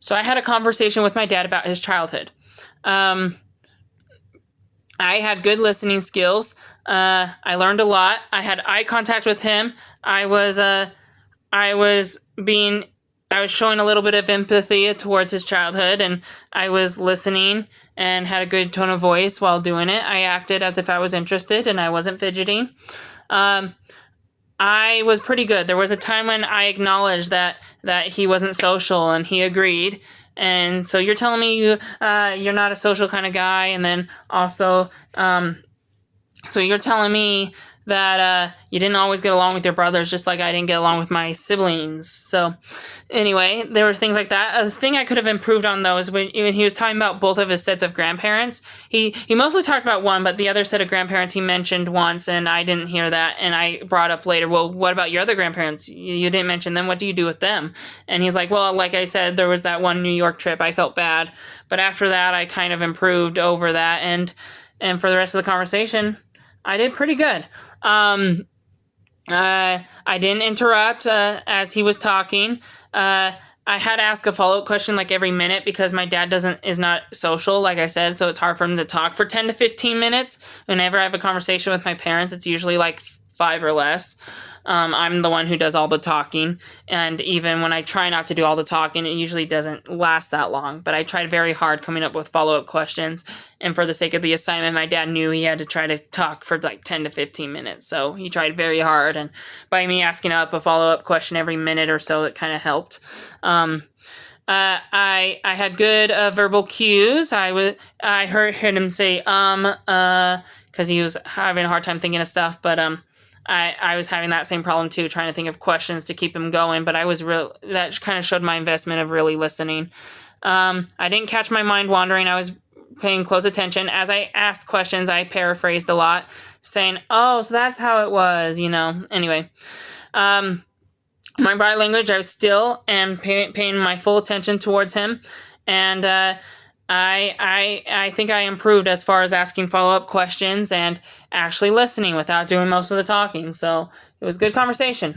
So I had a conversation with my dad about his childhood. Um, I had good listening skills. I learned a lot. I had eye contact with him. I was I was being I was showing a little bit of empathy towards his childhood, and I was listening and had a good tone of voice while doing it. I acted as if I was interested and I wasn't fidgeting. Um, I was pretty good. There was a time when I acknowledged that he wasn't social, and he agreed. And so you're telling me you're not a social kind of guy, and then also so you're telling me that you didn't always get along with your brothers, just like I didn't get along with my siblings. So anyway, there were things like that. A thing I could have improved on, though, is when he was talking about both of his sets of grandparents. He mostly talked about one, but the other set of grandparents he mentioned once, and I didn't hear that. And I brought up later, well, what about your other grandparents? You didn't mention them. What do you do with them? And he's like, well, like I said, there was that one New York trip. I felt bad. But after that, I kind of improved over that. And for the rest of the conversation, I did pretty good. I didn't interrupt as he was talking. I had to ask a follow-up question like every minute because my dad is not social, like I said, so it's hard for him to talk for 10 to 15 minutes. Whenever I have a conversation with my parents, it's usually like 5 or less. I'm the one who does all the talking, and even when I try not to do all the talking, it usually doesn't last that long. But I tried very hard coming up with follow-up questions, and for the sake of the assignment, my dad knew he had to try to talk for like 10 to 15 minutes, so he tried very hard, and by me asking up a follow-up question every minute or so, it kind of helped. I had good verbal cues. I heard him say because he was having a hard time thinking of stuff, but I was having that same problem too, trying to think of questions to keep him going. But that kind of showed my investment of really listening. I didn't catch my mind wandering. I was paying close attention. As I asked questions, I paraphrased a lot, saying, "Oh, so that's how it was," Anyway, my body language, I was still and paying my full attention towards him, and I think I improved as far as asking follow-up questions and actually listening without doing most of the talking. So it was a good conversation.